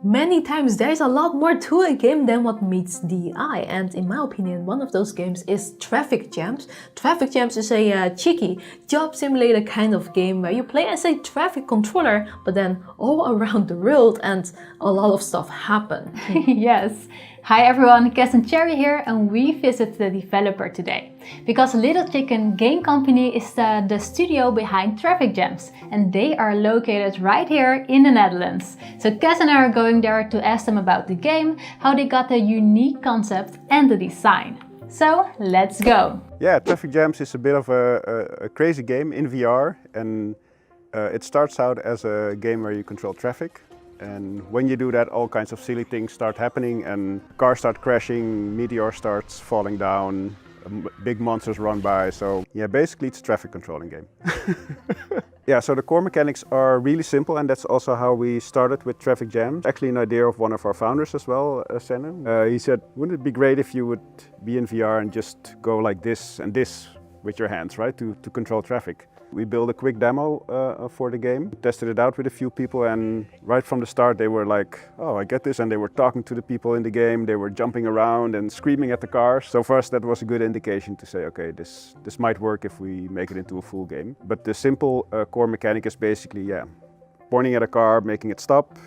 Many times there's a lot more to a game than what meets the eye, and in my opinion one of those games is Traffic Jams. Traffic Jams is a cheeky job simulator kind of game where you play as a traffic controller, but then all around the world and a lot of stuff happen. Yes. Hi everyone, Kes and Cherry here, and we visit the developer today. Because Little Chicken Game Company is the studio behind Traffic Jams, and they are located right here in the Netherlands. So Kes and I are going there to ask them about the game, how they got the unique concept and the design. So let's go! Yeah, Traffic Jams is a bit of a crazy game in VR, and it starts out as a game where you control traffic. And when you do that, all kinds of silly things start happening, and cars start crashing, meteor starts falling down, big monsters run by. So yeah, basically it's a traffic controlling game. Yeah, so the core mechanics are really simple, and that's also how we started with Traffic Jams. Actually an idea of one of our founders as well, Senne. He said, wouldn't it be great if you would be in VR and just go like this and this with your hands, right, to control traffic. We built a quick demo for the game, tested it out with a few people, and right from the start they were like, oh, I get this, and they were talking to the people in the game, they were jumping around and screaming at the cars. So for us that was a good indication to say, okay, this might work if we make it into a full game. But the simple core mechanic is basically, yeah, pointing at a car, making it stop,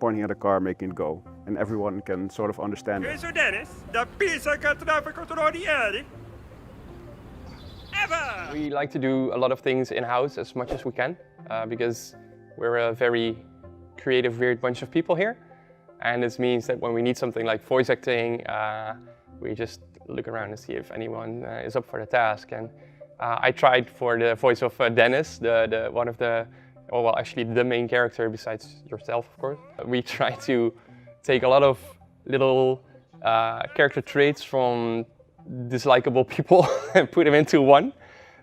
pointing at a car, making it go. And everyone can sort of understand it. So Dennis, the piece I got to control the area. We like to do a lot of things in-house as much as we can because we're a very creative, weird bunch of people here. And this means that when we need something like voice acting, we just look around and see if anyone is up for the task. And I tried for the voice of Dennis, one of the, well, actually the main character besides yourself, of course. We try to take a lot of little character traits from dislikable people and put him into one,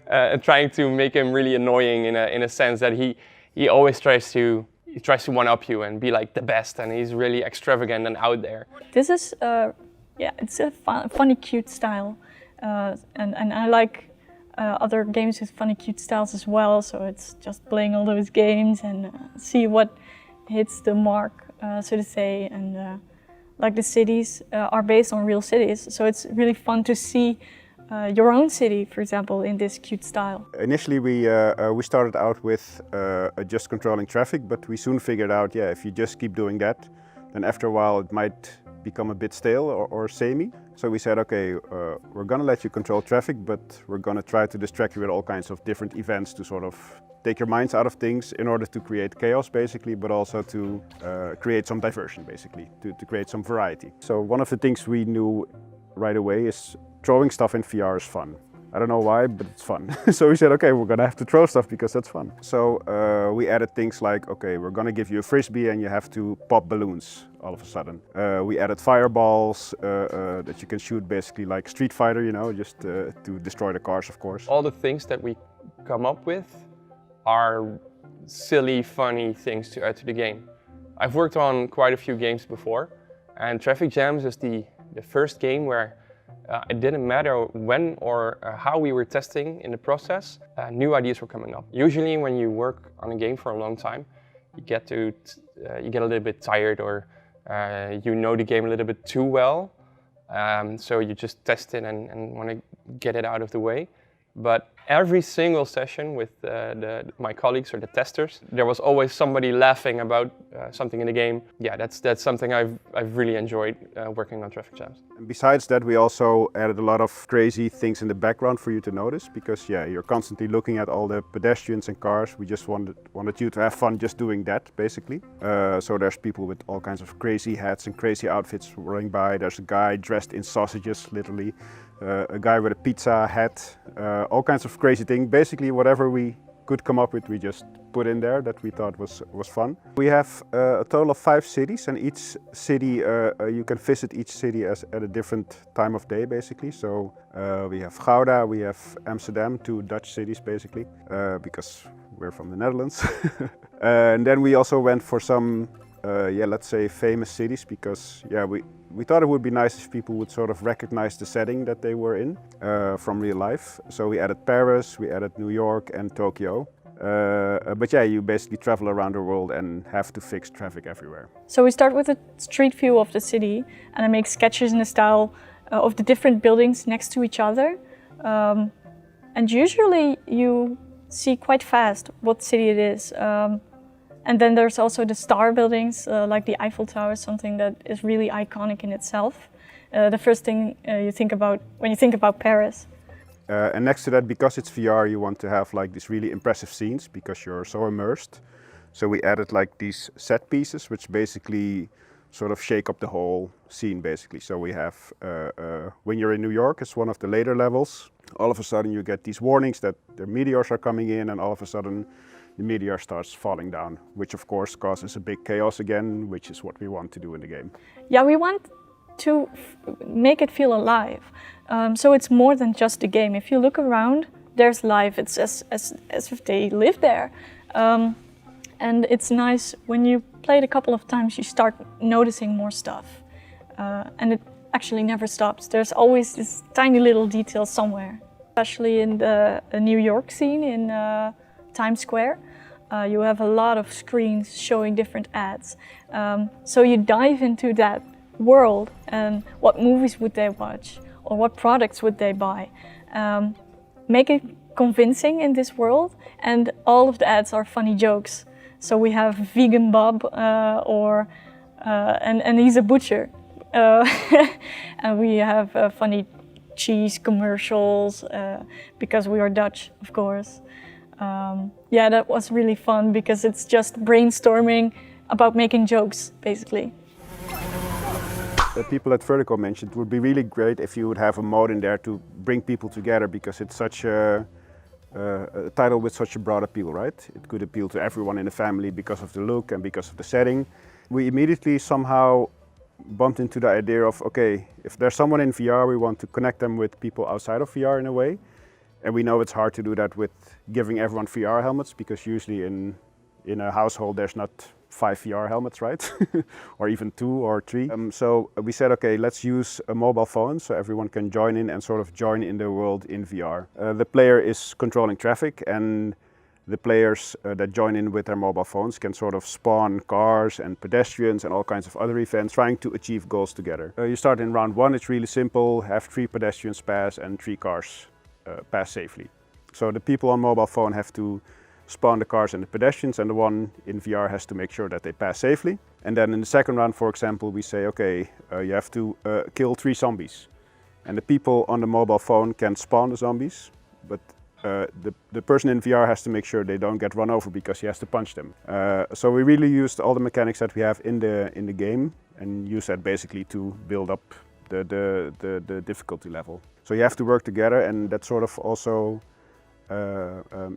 and trying to make him really annoying in a sense that he always tries to one-up you and be like the best, and he's really extravagant and out there. This is yeah, it's a funny, cute style, and I like other games with funny, cute styles as well. So it's just playing all those games and see what hits the mark, so to say, and. Like the cities are based on real cities, so it's really fun to see your own city, for example, in this cute style. Initially we started out with just controlling traffic, but we soon figured out, yeah, if you just keep doing that, then after a while it might become a bit stale or samey. So we said, okay, we're gonna let you control traffic, but we're gonna try to distract you with all kinds of different events to sort of take your minds out of things in order to create chaos, basically, but also to create some diversion, basically, to create some variety. So one of the things we knew right away is throwing stuff in VR is fun. I don't know why, but it's fun. So we said, okay, we're gonna have to throw stuff because that's fun. So we added things like, okay, we're gonna give you a frisbee and you have to pop balloons all of a sudden. We added fireballs that you can shoot basically like Street Fighter, you know, just to destroy the cars, of course. All the things that we come up with are silly, funny things to add to the game. I've worked on quite a few games before, and Traffic Jams is the first game where it didn't matter when or how we were testing in the process, new ideas were coming up. Usually when you work on a game for a long time, you get a little bit tired, or you know the game a little bit too well, so you just test it and want to get it out of the way. But every single session with my colleagues or the testers, there was always somebody laughing about something in the game. Yeah, that's something I've really enjoyed working on Traffic Jams. And besides that, we also added a lot of crazy things in the background for you to notice, because yeah, you're constantly looking at all the pedestrians and cars. We just wanted you to have fun just doing that, basically. So there's people with all kinds of crazy hats and crazy outfits running by. There's a guy dressed in sausages, literally. A guy with a pizza hat, all kinds of crazy things. Basically, whatever we could come up with, we just put in there that we thought was fun. We have a total of 5 cities, and each city, you can visit each city at a different time of day, basically. So we have Gouda, we have Amsterdam, 2 Dutch cities, basically, because we're from the Netherlands. And then we also went for some, yeah, let's say famous cities, because yeah, we thought it would be nice if people would sort of recognize the setting that they were in from real life. So we added Paris, we added New York and Tokyo. But yeah, you basically travel around the world and have to fix traffic everywhere. So we start with a street view of the city, and I make sketches in the style of the different buildings next to each other. And usually you see quite fast what city it is. And then there's also the star buildings, like the Eiffel Tower, something that is really iconic in itself. The first thing you think about when you think about Paris. And next to that, because it's VR, you want to have like these really impressive scenes because you're so immersed. So we added like these set pieces, which basically sort of shake up the whole scene basically. So we have, when you're in New York, it's one of the later levels. All of a sudden you get these warnings that the meteors are coming in, and all of a sudden the meteor starts falling down, which of course causes a big chaos again, which is what we want to do in the game. Yeah, we want to make it feel alive. So it's more than just a game. If you look around, there's life. It's as if they live there. And it's nice when you play it a couple of times, you start noticing more stuff. And it actually never stops. There's always this tiny little detail somewhere. Especially in the New York scene in Times Square. You have a lot of screens showing different ads. So you dive into that world and what movies would they watch or what products would they buy. Make it convincing in this world, and all of the ads are funny jokes. So we have Vegan Bob and he's a butcher. And we have funny cheese commercials because we are Dutch, of course. Yeah, that was really fun because it's just brainstorming about making jokes, basically. The people at Vertical mentioned it would be really great if you would have a mode in there to bring people together, because it's such a title with such a broad appeal, right? It could appeal to everyone in the family because of the look and because of the setting. We immediately somehow bumped into the idea of, okay, if there's someone in VR, we want to connect them with people outside of VR in a way. And we know it's hard to do that with giving everyone VR helmets, because usually in a household there's not 5 VR helmets, right? Or even 2 or 3. So we said, okay, let's use a mobile phone so everyone can join in and sort of join in the world in VR. The player is controlling traffic, and the players that join in with their mobile phones can sort of spawn cars and pedestrians and all kinds of other events, trying to achieve goals together. You start in round 1, it's really simple, have 3 pedestrians pass and 3 cars pass safely. So the people on mobile phone have to spawn the cars and the pedestrians, and the one in VR has to make sure that they pass safely. And then in the second round, for example, we say, okay, you have to kill 3 zombies. And the people on the mobile phone can spawn the zombies, but the person in VR has to make sure they don't get run over because he has to punch them. So we really used all the mechanics that we have in the game and use that basically to build up the difficulty level. So you have to work together, and that sort of also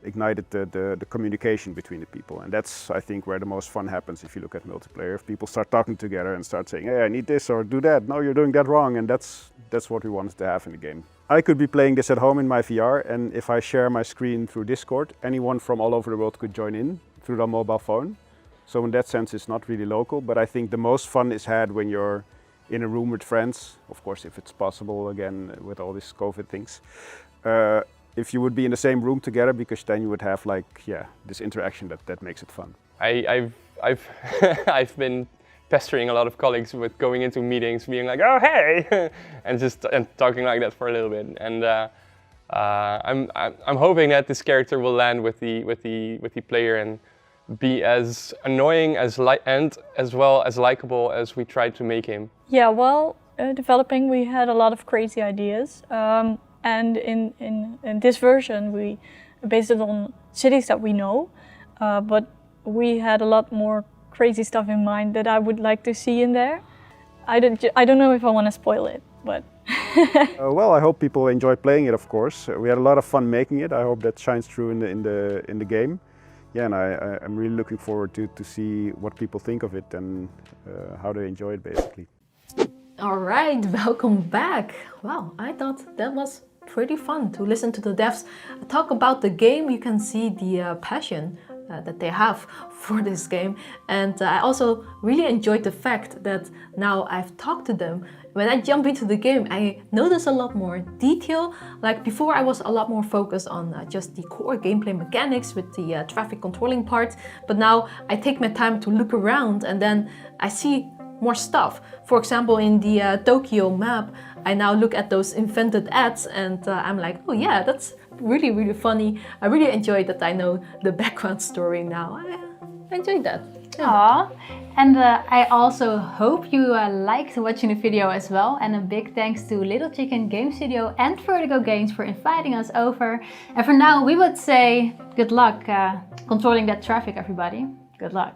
ignited the communication between the people. And that's, I think, where the most fun happens if you look at multiplayer. If people start talking together and start saying, hey, I need this or do that, no, you're doing that wrong, and that's what we wanted to have in the game. I could be playing this at home in my VR, and if I share my screen through Discord, anyone from all over the world could join in through their mobile phone. So in that sense, it's not really local, but I think the most fun is had when you're in a room with friends, of course, if it's possible, again, with all these COVID things. If you would be in the same room together, because then you would have like, yeah, this interaction that makes it fun. I've been pestering a lot of colleagues with going into meetings, being like, oh hey, and talking like that for a little bit. And I'm hoping that this character will land with the player and be as annoying and as well as likable as we tried to make him. Yeah, well, developing, we had a lot of crazy ideas. And in this version, we based it on cities that we know, but we had a lot more crazy stuff in mind that I would like to see in there. I don't know if I want to spoil it, but... Well, I hope people enjoy playing it, of course. We had a lot of fun making it. I hope that shines through in the game. Yeah, and I'm really looking forward to see what people think of it and how they enjoy it, basically. All right, welcome back. Wow, I thought that was pretty fun to listen to the devs talk about the game. You can see the passion that they have for this game. And I also really enjoyed the fact that now I've talked to them. When I jump into the game, I notice a lot more detail. Like before, I was a lot more focused on just the core gameplay mechanics with the traffic controlling part. But now I take my time to look around, and then I see more stuff. For example, in the Tokyo map, I now look at those invented ads, and I'm like, oh yeah, that's really, really funny. I really enjoyed that I know the background story now. I enjoyed that. Yeah. Aww. And I also hope you liked watching the video as well. And a big thanks to Little Chicken Game Studio and Vertigo Games for inviting us over. And for now, we would say good luck controlling that traffic, everybody. Good luck.